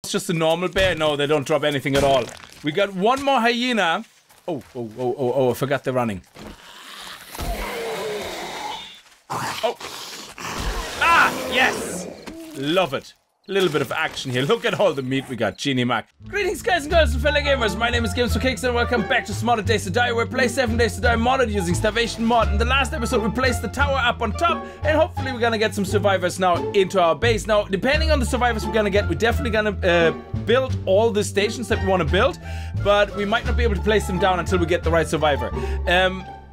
It's just a normal bear. No, they don't drop anything at all. We got one more hyena. Oh, I forgot they're running. Oh. Ah, yes. Love it. A little bit of action here. Look at all the meat we got. Genie Mac. Greetings, guys and girls and fellow gamers. My name is Games for Kicks and welcome back to Smarter Days to Die, where we play 7 Days to Die modded using Starvation mod. In the last episode, we placed the tower up on top, and hopefully we're gonna get some survivors now into our base. Now, depending on the survivors we're gonna get, we're definitely gonna build all the stations that we want to build, but we might not be able to place them down until we get the right survivor.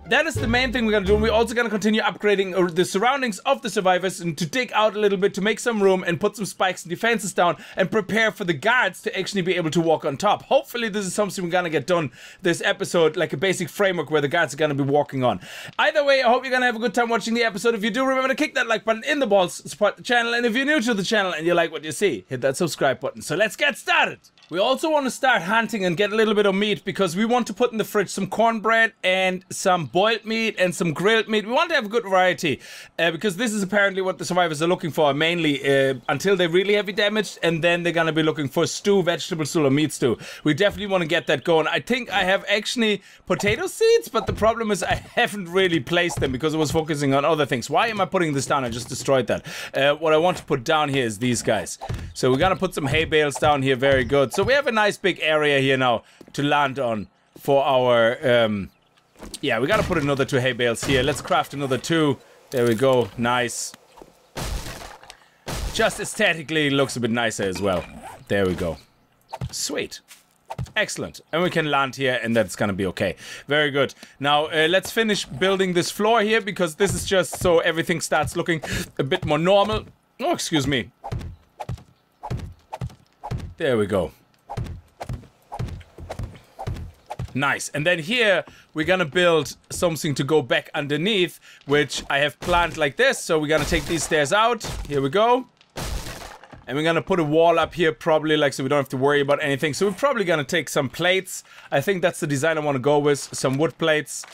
That is the main thing we're gonna do, and we're also gonna continue upgrading the surroundings of the survivors and to dig out a little bit to make some room and put some spikes and defenses down and prepare for the guards to actually be able to walk on top. Hopefully this is something we're gonna get done this episode, like a basic framework where the guards are gonna be walking on. Either way, I hope you're gonna have a good time watching the episode. If you do, remember to kick that like button in the balls, support the channel, and if you're new to the channel and you like what you see, hit that subscribe button. So let's get started! We also want to start hunting and get a little bit of meat because we want to put in the fridge some cornbread and some boiled meat and some grilled meat. We want to have a good variety because this is apparently what the survivors are looking for, mainly until they're really heavy damaged, and then they're going to be looking for stew, vegetable stew, or meat stew. We definitely want to get that going. I think I have actually potato seeds, but the problem is I haven't really placed them because I was focusing on other things. Why am I putting this down? I just destroyed that. What I want to put down here is these guys. So we're going to put some hay bales down here. Very good. So we have a nice big area here now to land on for our, yeah, we gotta put another 2 hay bales here. Let's craft another 2. There we go. Nice. Just aesthetically, it looks a bit nicer as well. There we go. Sweet. Excellent. And we can land here and that's gonna be okay. Very good. Now, let's finish building this floor here because this is just so everything starts looking a bit more normal. Oh, excuse me. There we go. Nice. And then here, we're gonna build something to go back underneath, which I have planned like this. So we're gonna take these stairs out. Here we go. And we're gonna put a wall up here, probably, like, so we don't have to worry about anything. So we're probably gonna take some plates. I think that's the design I want to go with. Some wood plates.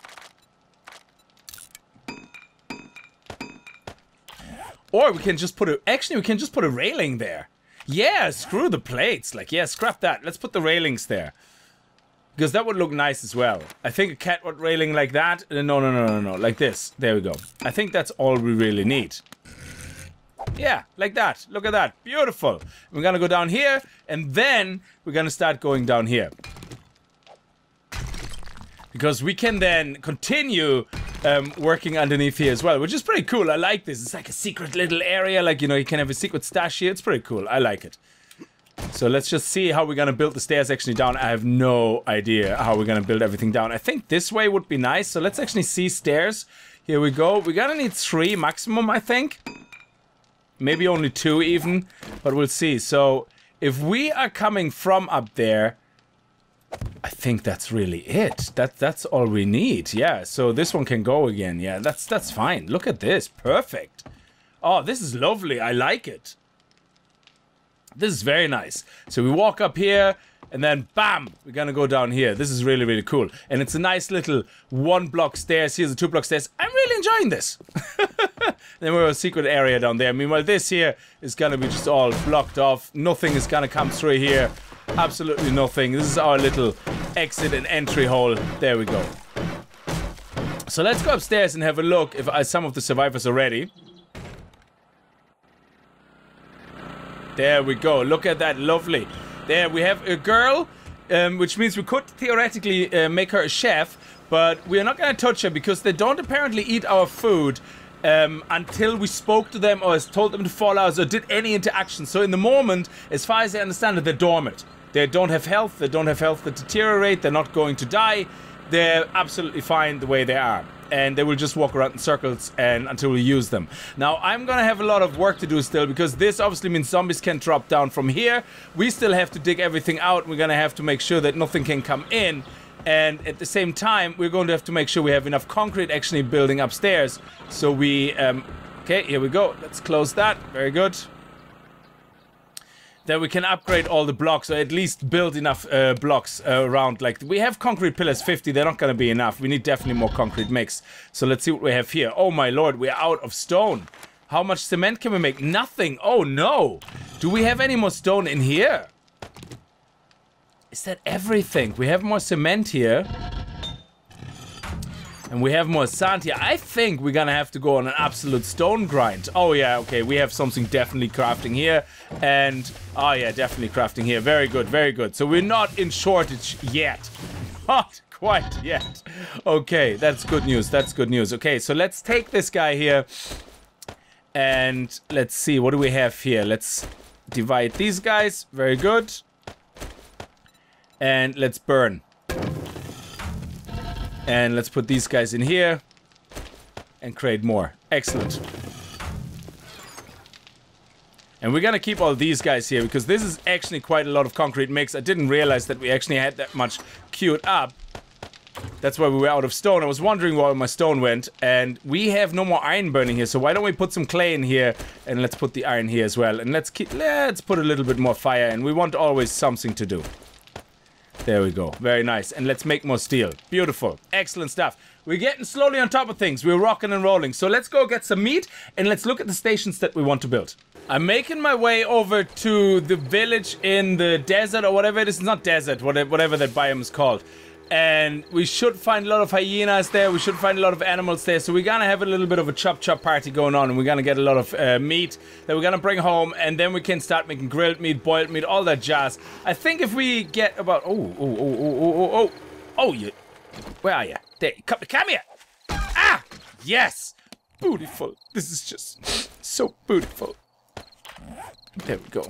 Or we can just put a... Actually, we can just put a railing there. Yeah, screw the plates. Like, yeah, scrap that. Let's put the railings there. Because that would look nice as well. I think a catwalk railing like that. No. Like this. There we go. I think that's all we really need. Yeah, like that. Look at that. Beautiful. We're gonna go down here. And then we're gonna start going down here. Because we can then continue working underneath here as well. Which is pretty cool. I like this. It's like a secret little area. Like, you know, you can have a secret stash here. It's pretty cool. I like it. So let's just see how we're gonna build the stairs actually down. I have no idea how we're gonna build everything down. I think this way would be nice. So let's actually see stairs. Here we go. We're gonna need 3 maximum, I think. Maybe only 2 even, but we'll see. So if we are coming from up there, I think that's really it. That's all we need. Yeah, so this one can go again. Yeah, that's fine. Look at this. Perfect. Oh, this is lovely. I like it. This is very nice. So we walk up here, and then bam, we're gonna go down here. This is really, really cool. And it's a nice little 1-block stairs. Here's the 2-block stairs. I'm really enjoying this. Then we have a secret area down there. Meanwhile, this here is gonna be just all blocked off. Nothing is gonna come through here. Absolutely nothing. This is our little exit and entry hole. There we go. So let's go upstairs and have a look if some of the survivors are ready. There we go. Look at that. Lovely. There we have a girl, which means we could theoretically make her a chef, but we're not going to touch her because they don't apparently eat our food until we spoke to them or told them to fall out or did any interaction. So in the moment, as far as I understand it, they're dormant. They don't have health. They don't have health that deteriorate. They're not going to die. They're absolutely fine the way they are. And they will just walk around in circles and until we use them. Now, I'm gonna have a lot of work to do still because this obviously means zombies can drop down from here. We still have to dig everything out. We're gonna have to make sure that nothing can come in. And at the same time, we're going to have to make sure we have enough concrete actually building upstairs. So we, okay, here we go. Let's close that. Very good. Then we can upgrade all the blocks, or at least build enough blocks around. Like, we have concrete pillars 50, they're not going to be enough. We need definitely more concrete mix. So let's see what we have here. Oh my lord, we're out of stone. How much cement can we make? Nothing. Oh no. Do we have any more stone in here? Is that everything? We have more cement here. And we have more sand here. I think we're gonna have to go on an absolute stone grind. Oh yeah, okay, we have something definitely crafting here. And, oh yeah, definitely crafting here. Very good, very good. So we're not in shortage yet. Not quite yet. Okay, that's good news, that's good news. Okay, so let's take this guy here. And let's see, what do we have here? Let's divide these guys. Very good. And let's burn. And let's put these guys in here and create more. Excellent. And we're gonna keep all these guys here because this is actually quite a lot of concrete mix. I didn't realize that we actually had that much queued up. That's why we were out of stone. I was wondering where my stone went. And we have no more iron burning here. So why don't we put some clay in here and let's put the iron here as well. And let's put a little bit more fire in. We want always something to do. There we go. Very nice. And let's make more steel. Beautiful. Excellent stuff. We're getting slowly on top of things. We're rocking and rolling. So let's go get some meat and let's look at the stations that we want to build. I'm making my way over to the village in the desert or whatever it is. It's not desert, whatever that biome is called. And we should find a lot of hyenas there. We should find a lot of animals there. So we're gonna have a little bit of a chop party going on. And we're gonna get a lot of meat that we're gonna bring home. And then we can start making grilled meat, boiled meat, all that jazz. I think if we get about... Oh, you... Where are you? There, come here! Ah! Yes! Beautiful. This is just so beautiful. There we go.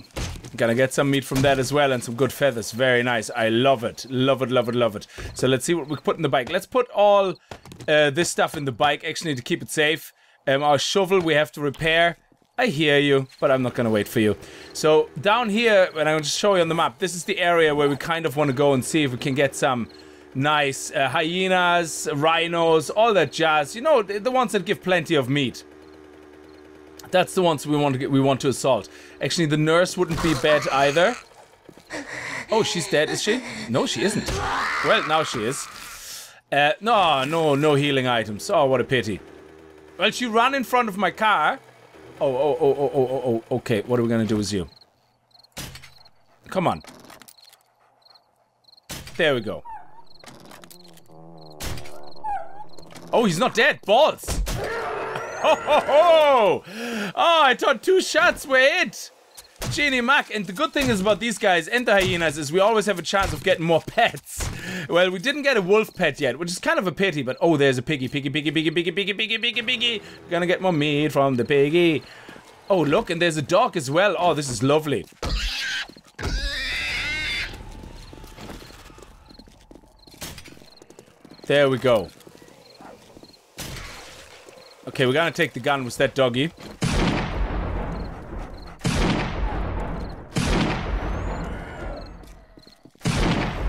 Gonna get some meat from that as well and some good feathers. Very nice. I love it. Love it, love it, love it. So let's see what we put in the bike. Let's put all this stuff in the bike actually to keep it safe. Our shovel we have to repair. I hear you, but I'm not gonna wait for you. So down here, and I'll just show you on the map, this is the area where we kind of want to go and see if we can get some nice hyenas, rhinos, all that jazz. You know, the ones that give plenty of meat. That's the ones we want to assault. Actually, the nurse wouldn't be bad either. Oh, she's dead, is she? No, she isn't. Well, now she is. No healing items. Oh, what a pity. Well, she ran in front of my car. Oh, okay. What are we gonna do with you? Come on. There we go. Oh, he's not dead. Balls. Oh, I thought 2 shots were it. Genie Mac. And the good thing is about these guys and the hyenas is we always have a chance of getting more pets. Well, we didn't get a wolf pet yet, which is kind of a pity, but oh, there's a piggy. We're gonna get more meat from the piggy. Oh, look, and there's a dog as well. Oh, this is lovely. There we go. Okay, we're gonna take the gun with that doggy.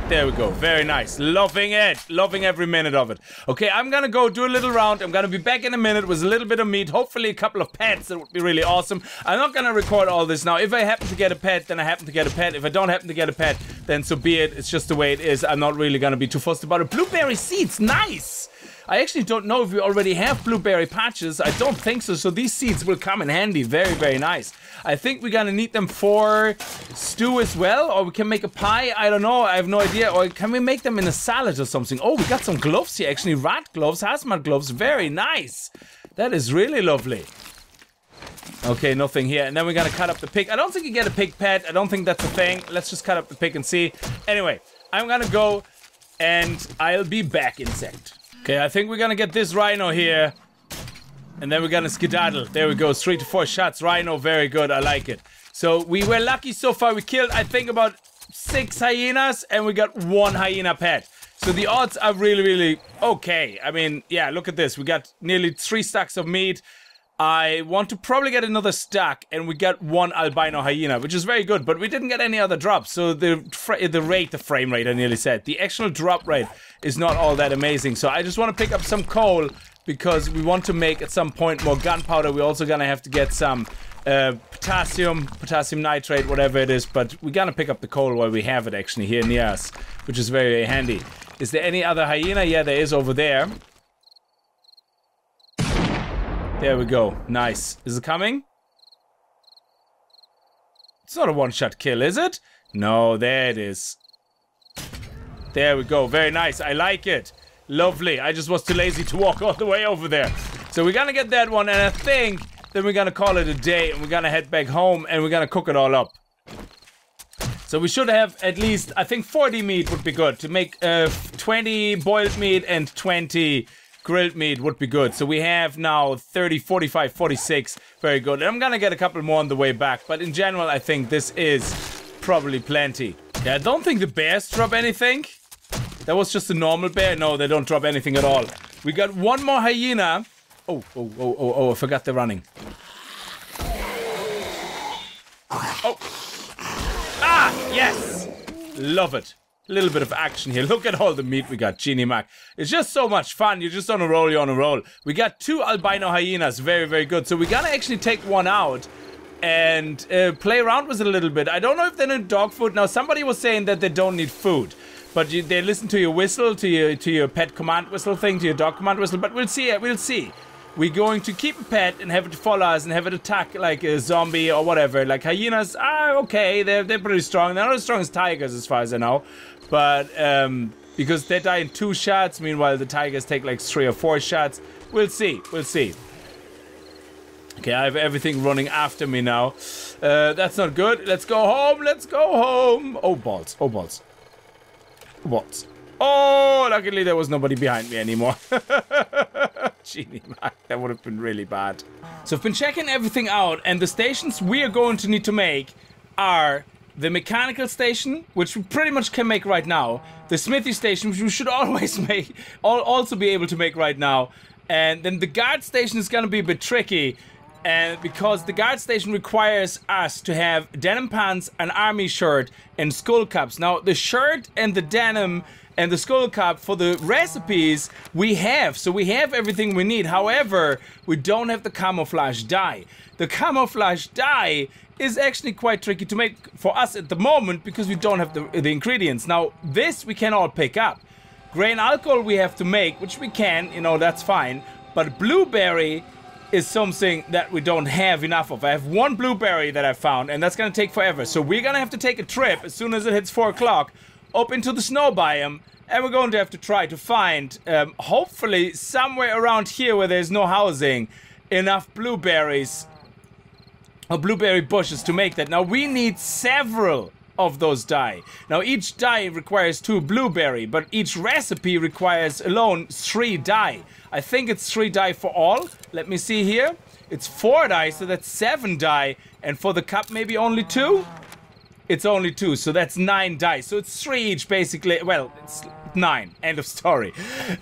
There we go. Very nice. Loving it. Loving every minute of it. Okay, I'm gonna go do a little round. I'm gonna be back in a minute with a little bit of meat. Hopefully a couple of pets. That would be really awesome. I'm not gonna record all this now. If I happen to get a pet, then I happen to get a pet. If I don't happen to get a pet, then so be it. It's just the way it is. I'm not really gonna be too fussed about it. Blueberry seeds. Nice. I actually don't know if we already have blueberry patches. I don't think so. So these seeds will come in handy. Very, very nice. I think we're gonna need them for stew as well. Or we can make a pie. I don't know. I have no idea. Or can we make them in a salad or something? Oh, we got some gloves here. Actually, rat gloves, hazmat gloves. Very nice. That is really lovely. Okay, nothing here. And then we're gonna cut up the pig. I don't think you get a pig pet. I don't think that's a thing. Let's just cut up the pig and see. Anyway, I'm gonna go and I'll be back in a second. Okay, I think we're gonna get this rhino here. And then we're gonna skedaddle. There we go, 3 to 4 shots. Rhino, very good, I like it. So we were lucky so far. We killed, I think, about 6 hyenas. And we got 1 hyena pet. So the odds are really, really okay. I mean, yeah, look at this. We got nearly 3 stacks of meat. I want to probably get another stack, and we got 1 albino hyena, which is very good, but we didn't get any other drops, so the frame rate, I nearly said, the actual drop rate is not all that amazing. So I just want to pick up some coal, because we want to make, at some point, more gunpowder. We're also gonna have to get some potassium nitrate, whatever it is, but we're gonna pick up the coal while we have it, actually, here near us, which is very, very handy. Is there any other hyena? Yeah, there is over there. There we go. Nice. Is it coming? It's not a one-shot kill, is it? No, there it is. There we go. Very nice. I like it. Lovely. I just was too lazy to walk all the way over there. So we're gonna get that one, and I think then we're gonna call it a day, and we're gonna head back home, and we're gonna cook it all up. So we should have at least, I think 40 meat would be good. To make 20 boiled meat and 20 grilled meat would be good. So we have now 30, 45, 46. Very good. And I'm gonna get a couple more on the way back. But in general, I think this is probably plenty. Yeah, I don't think the bears drop anything. That was just a normal bear. No, they don't drop anything at all. We got one more hyena. Oh, I forgot they're running. Oh. Ah, yes! Love it. A little bit of action here. Look at all the meat we got, Genie Mac. It's just so much fun. You're just on a roll, you're on a roll. We got 2 albino hyenas. Very, very good. So we're gonna actually take one out and play around with it a little bit. I don't know if they need dog food. Now, somebody was saying that they don't need food. But they listen to your whistle, to your pet command whistle thing, to your dog command whistle. But we'll see, we'll see. We're going to keep a pet and have it follow us and have it attack like a zombie or whatever. Like hyenas are okay, they're pretty strong. They're not as strong as tigers as far as I know. But because they die in 2 shots, meanwhile the tigers take like 3 or 4 shots. We'll see, we'll see. Okay, I have everything running after me now. That's not good. Let's go home, let's go home. Oh balls, oh balls. What? Oh, luckily there was nobody behind me anymore. Genie Mac, that would have been really bad. So I've been checking everything out, and the stations we are going to need to make are the mechanical station, which we pretty much can make right now, the smithy station, which we should always make, also be able to make right now, and then the guard station is gonna be a bit tricky, and because the guard station requires us to have denim pants, an army shirt, and skull caps. Now, the shirt and the denim and the skull cap for the recipes we have. So we have everything we need. However, we don't have the camouflage dye. The camouflage dye is actually quite tricky to make for us at the moment because we don't have the ingredients. Now, this we can all pick up. Grain alcohol we have to make, which we can, you know, that's fine. But blueberry is something that we don't have enough of. I have 1 blueberry that I found, and that's gonna take forever. So we're gonna have to take a trip as soon as it hits 4 o'clock up into the snow biome, and we're going to have to try to find, hopefully somewhere around here where there's no housing, enough blueberries or blueberry bushes to make that. Now we need several of those dye. Now each dye requires 2 blueberry, but each recipe requires alone 3 dye. I think it's 3 dye for all. Let me see here. It's 4 dye, so that's 7 dye. And for the cup, maybe only 2? It's only 2, so that's 9 dye. So it's 3 each, basically. Well, it's 9. End of story.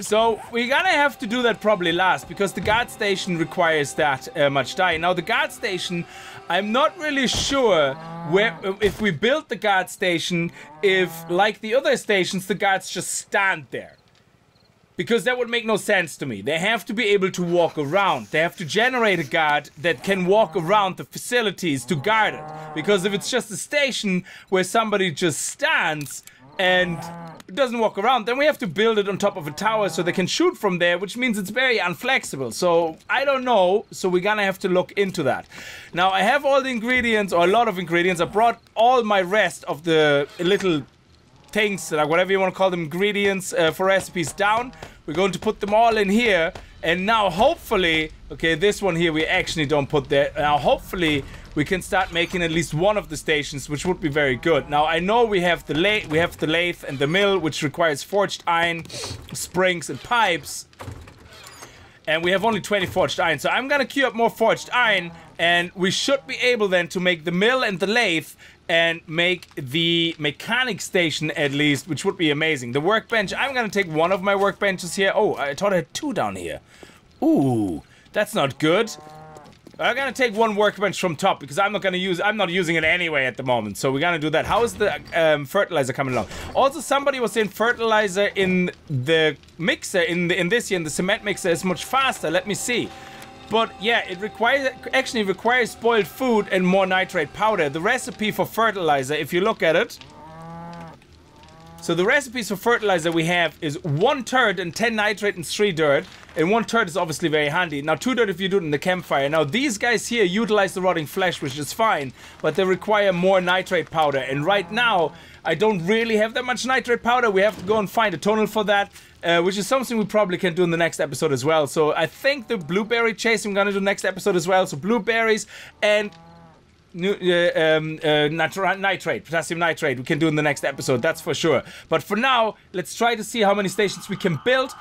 So we're gonna have to do that probably last, because the guard station requires that much dye. Now, the guard station, I'm not really sure where, if we build the guard station, if, like the other stations, the guards just stand there. Because that would make no sense to me. They have to be able to walk around. They have to generate a guard that can walk around the facilities to guard it. Because if it's just a station where somebody just stands and doesn't walk around, then we have to build it on top of a tower so they can shoot from there, which means it's very unflexible. So I don't know, so we're gonna have to look into that. Now I have all the ingredients, or a lot of ingredients. I brought all my rest of the little things, like whatever you want to call them, ingredients for recipes down. We're going to put them all in here, and now hopefully, okay, this one here we actually don't put there. Now hopefully we can start making at least one of the stations, which would be very good. Now I know we have the lathe and the mill, which requires forged iron, springs, and pipes. And we have only 20 forged iron, so I'm gonna queue up more forged iron, and we should be able then to make the mill and the lathe and make the mechanic station at least, which would be amazing. The workbench, I'm gonna take one of my workbenches here. Oh, I thought I had 2 down here. Ooh, that's not good. I'm gonna take 1 workbench from top because I'm not using it anyway at the moment. So we're gonna do that. How is the fertilizer coming along? Also, somebody was saying fertilizer in the mixer, in the cement mixer is much faster. Let me see. But yeah, it actually requires spoiled food and more nitrate powder. The recipe for fertilizer, if you look at it. So the recipes for fertilizer we have is 1 turd and 10 nitrate and 3 dirt. And 1 turd is obviously very handy. Now 2 dirt if you do it in the campfire. Now these guys here utilize the rotting flesh, which is fine. But they require more nitrate powder. And right now, I don't really have that much nitrate powder. We have to go and find a tunnel for that, which is something we probably can do in the next episode as well. So I think the blueberry chase I'm gonna do next episode as well. So blueberries and nitrate, potassium nitrate, we can do in the next episode, that's for sure. But for now, let's try to see how many stations we can build.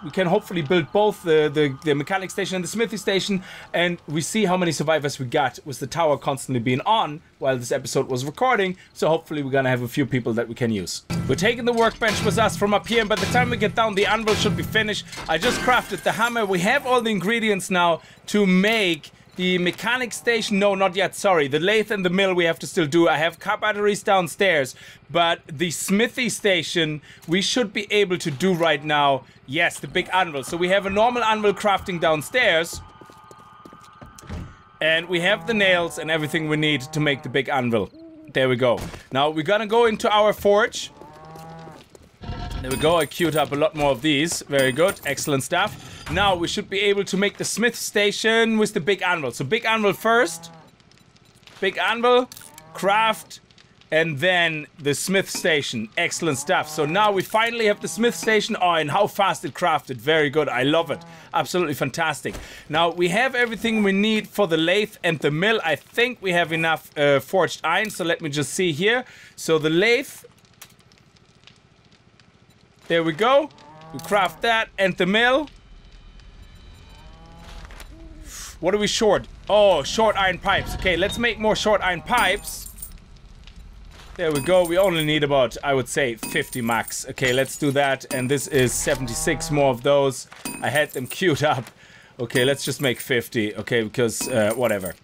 We can hopefully build both the mechanic station and the smithy station, and we see how many survivors we got with the tower constantly being on while this episode was recording. So hopefully we're gonna have a few people that we can use. We're taking the workbench with us from up here, and by the time we get down, the anvil should be finished. I just crafted the hammer. We have all the ingredients now to make the mechanic station. No, not yet, sorry. The lathe and the mill we have to still do. I have car batteries downstairs, but the smithy station we should be able to do right now. Yes, the big anvil. So we have a normal anvil crafting downstairs, and we have the nails and everything we need to make the big anvil. There we go. Now we're gonna go into our forge. There we go. I queued up a lot more of these. Very good. Excellent stuff. Now we should be able to make the smith station with the big anvil. So big anvil first. Big anvil. Craft. And then the smith station. Excellent stuff. So now we finally have the smith station. Oh, and how fast it crafted. Very good. I love it. Absolutely fantastic. Now we have everything we need for the lathe and the mill. I think we have enough forged iron. So let me just see here. So the lathe. There we go. We craft that. And the mill. What are we short? Oh, short iron pipes. Okay, let's make more short iron pipes. There we go. We only need about, I would say, 50 max. Okay, let's do that. And this is 76 more of those. I had them queued up. Okay, let's just make 50. Okay, because whatever.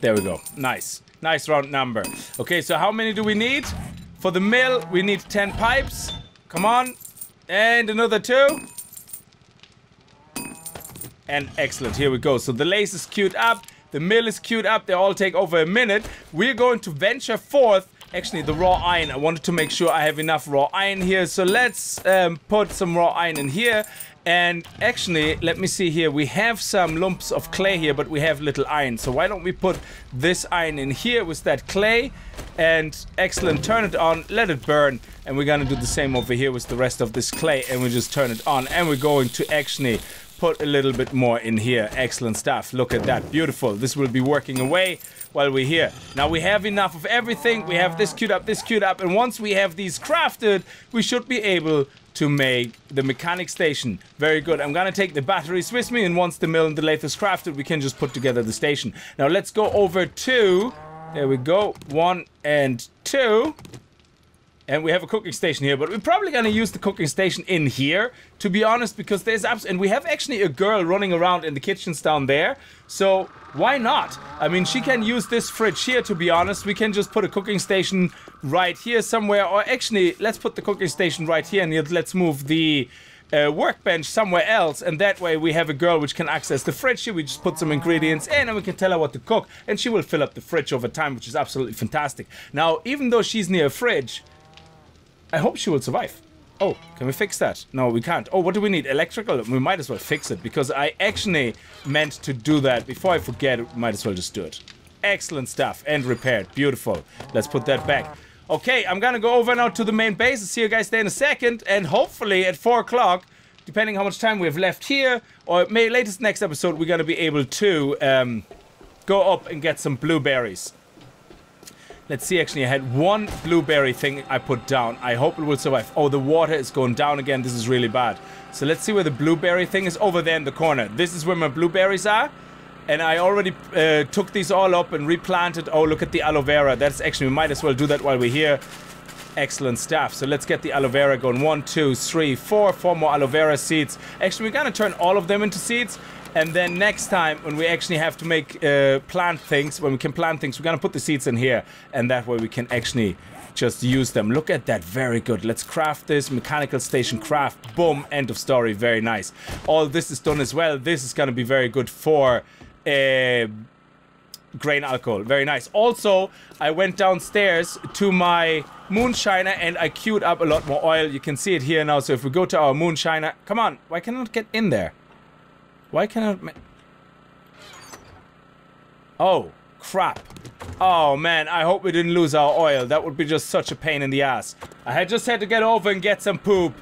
There we go. Nice. Nice round number. Okay, so how many do we need? For the mill, we need 10 pipes. Come on. And another 2. And excellent, here we go. So the lathe is queued up, the mill is queued up, they all take over a minute. We're going to venture forth. Actually, the raw iron, I wanted to make sure I have enough raw iron here. So let's put some raw iron in here. And actually, let me see here. We have some lumps of clay here, but we have little iron. So why don't we put this iron in here with that clay? And excellent, turn it on, let it burn. And we're gonna do the same over here with the rest of this clay. And we just turn it on. And we're going to actually put a little bit more in here. Excellent stuff. Look at that. Beautiful. This will be working away while we're here. Now we have enough of everything. We have this queued up, this queued up. And once we have these crafted, we should be able to make the mechanic station. Very good. I'm gonna take the batteries with me, and once the mill and the lathe is crafted, we can just put together the station. Now let's go over to, there we go, 1 and 2. And we have a cooking station here, but we're probably gonna use the cooking station in here, to be honest, because there's and we have actually a girl running around in the kitchens down there. So why not? I mean, she can use this fridge here, to be honest. We can just put a cooking station right here somewhere, or actually, let's put the cooking station right here, and let's move the workbench somewhere else, and that way we have a girl which can access the fridge here. We just put some ingredients in and we can tell her what to cook, and she will fill up the fridge over time, which is absolutely fantastic. Now, even though she's near a fridge, I hope she will survive. Oh, can we fix that? No, we can't. Oh, what do we need? Electrical? We might as well fix it, because I actually meant to do that. Before I forget, we might as well just do it. Excellent stuff. And repaired. Beautiful. Let's put that back. Okay, I'm gonna go over now to the main base. I'll see you guys there in a second. And hopefully at 4 o'clock, depending how much time we have left here, or maybe latest next episode, we're gonna be able to go up and get some blueberries. Let's see, actually, I had 1 blueberry thing I put down. I hope it will survive. Oh, the water is going down again. This is really bad. So let's see where the blueberry thing is. Over there in the corner. This is where my blueberries are. And I already took these all up and replanted. Oh, look at the aloe vera. That's actually, we might as well do that while we're here. Excellent stuff. So let's get the aloe vera going. 1, 2, 3, 4. 4 more aloe vera seeds. Actually, we're gonna turn all of them into seeds. And then next time, when we actually have to make plant things, when we can plant things, we're gonna put the seeds in here, and that way we can actually just use them. Look at that, very good. Let's craft this, mechanical station craft, boom, end of story, very nice. All this is done as well. This is gonna be very good for grain alcohol, very nice. Also, I went downstairs to my moonshiner and I queued up a lot more oil. You can see it here now, so if we go to our moonshiner, come on, why can't I get in there? Why cannot... Oh, Crap. Oh man, I hope we didn't lose our oil. That would be just such a pain in the ass. I had to get over and get some poop.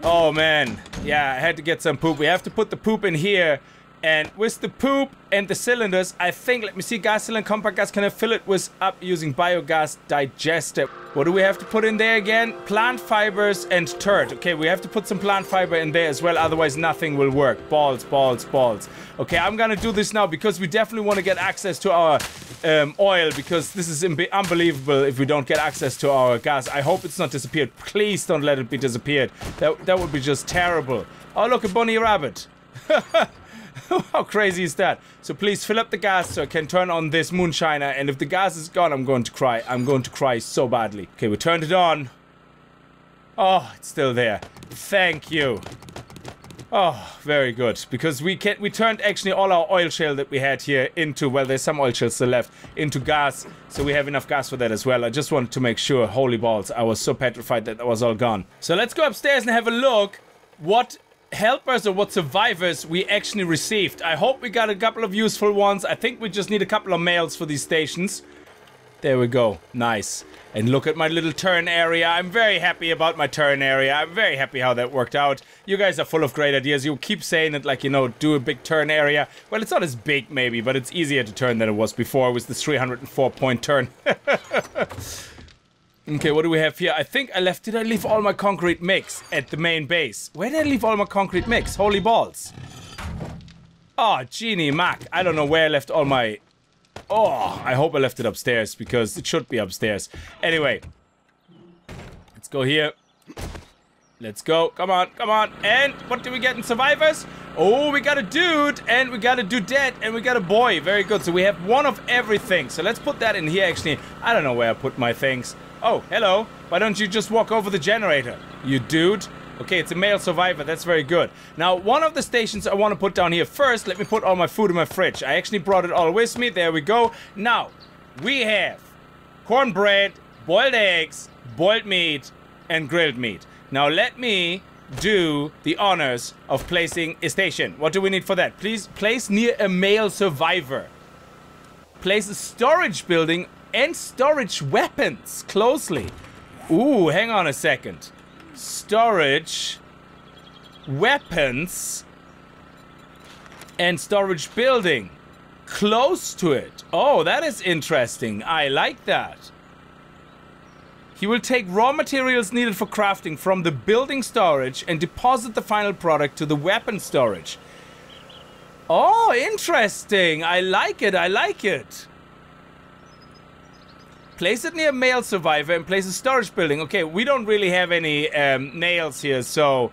Oh man, yeah, I had to get some poop. We have to put the poop in here. And with the poop and the cylinders, I think, let me see, gas cylinder, compact gas, can I fill it with up using biogas digester? What do we have to put in there again? Plant fibers and turd. Okay, we have to put some plant fiber in there as well, otherwise nothing will work. Balls, balls, balls. Okay, I'm gonna do this now because we definitely want to get access to our oil, because this is unbelievable if we don't get access to our gas. I hope it's not disappeared. Please don't let it be disappeared. That would be just terrible. Oh, look, a bunny rabbit. How crazy is that? So please fill up the gas so I can turn on this moonshiner, and if the gas is gone, I'm going to cry. I'm going to cry so badly. Okay, we turned it on. Oh, it's still there. Thank you. Oh, very good. Because we turned actually all our oil shale that we had here into, well, there's some oil shale still left, into gas. So we have enough gas for that as well. I just wanted to make sure. Holy balls. I was so petrified that was all gone. So let's go upstairs and have a look what helpers or what survivors we actually received. I hope we got a couple of useful ones. I think we just need a couple of mails for these stations. There we go. Nice. And look at my little turn area. I'm very happy about my turn area. I'm very happy how that worked out. You guys are full of great ideas. You keep saying it like, you know, do a big turn area. Well, it's not as big maybe, but it's easier to turn than it was before with this 304-point turn. Okay, what do we have here? I think did I leave all my concrete mix at the main base? Where did I leave all my concrete mix? Holy balls. Oh, Genie Mac. I don't know where I left all my... Oh, I hope I left it upstairs, because it should be upstairs. Anyway. Let's go here. Let's go. Come on, come on. And what do we get in survivors? Oh, we got a dude, and we got a dudette, and we got a boy. Very good. So we have one of everything. So let's put that in here, actually. I don't know where I put my things. Oh, hello. Why don't you just walk over the generator, you dude? Okay, it's a male survivor. That's very good. Now, one of the stations I want to put down here first. Let me put all my food in my fridge. I actually brought it all with me. There we go. Now, we have cornbread, boiled eggs, boiled meat, and grilled meat. Now, let me do the honors of placing a station. What do we need for that? Please place near a male survivor. Place a storage building and storage weapons closely. Ooh, hang on a second. Storage weapons and storage building close to it. Oh, that is interesting. I like that. He will take raw materials needed for crafting from the building storage and deposit the final product to the weapon storage. Oh, interesting. I like it. I like it. Place it near a male survivor and place a storage building. Okay, we don't really have any nails here, so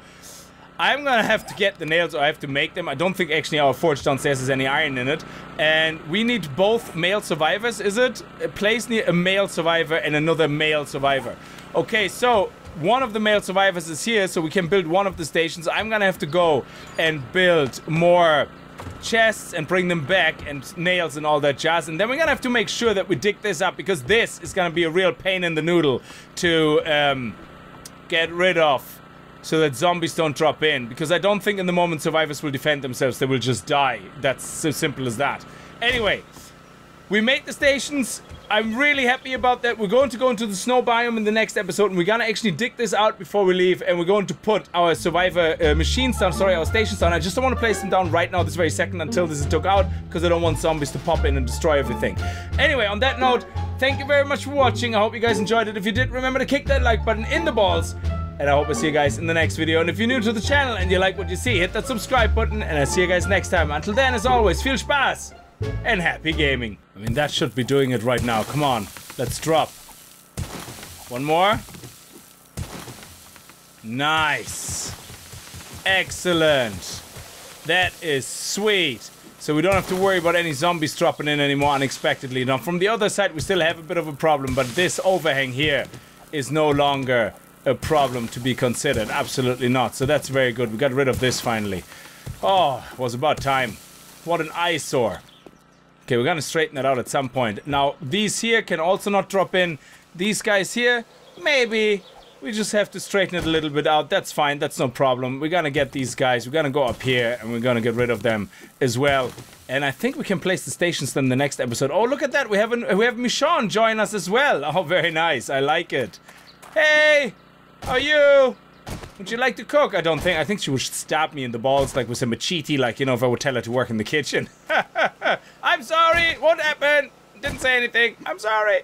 I'm gonna have to get the nails, or I have to make them. I don't think actually our forge downstairs has any iron in it. And we need both male survivors, is it? Place near a male survivor and another male survivor. Okay, so one of the male survivors is here, so we can build one of the stations. I'm gonna have to go and build more chests and bring them back, and nails and all that jazz, and then we're gonna have to make sure that we dig this up, because this is gonna be a real pain in the noodle to get rid of, so that zombies don't drop in, because I don't think in the moment survivors will defend themselves. They will just die. That's so simple as that. Anyway, we made the stations. I'm really happy about that. We're going to go into the snow biome in the next episode, and we're gonna actually dig this out before we leave, and we're going to put our survivor machines down, sorry, our stations down. I just don't want to place them down right now, this very second, until this is took out, because I don't want zombies to pop in and destroy everything. Anyway, on that note, thank you very much for watching. I hope you guys enjoyed it. If you did, remember to kick that like button in the balls, and I hope I see you guys in the next video. And if you're new to the channel and you like what you see, hit that subscribe button, and I'll see you guys next time. Until then, as always, viel Spaß and happy gaming. I mean, that should be doing it right now. Come on, let's drop. One more. Nice. Excellent. That is sweet. So we don't have to worry about any zombies dropping in anymore unexpectedly. Now, from the other side, we still have a bit of a problem, but this overhang here is no longer a problem to be considered. Absolutely not. So that's very good. We got rid of this finally. Oh, it was about time. What an eyesore. Okay, we're gonna straighten it out at some point. Now, these here can also not drop in. These guys here, maybe. We just have to straighten it a little bit out. That's fine. That's no problem. We're gonna get these guys. We're gonna go up here and we're gonna get rid of them as well. And I think we can place the stations in the next episode. Oh, look at that. We have Michonne join us as well. Oh, very nice. I like it. Hey, how are you? Would you like to cook? I don't think. I think she would stab me in the balls like with a machete, like, you know, if I would tell her to work in the kitchen. I'm sorry. Won't happen. Didn't say anything. I'm sorry.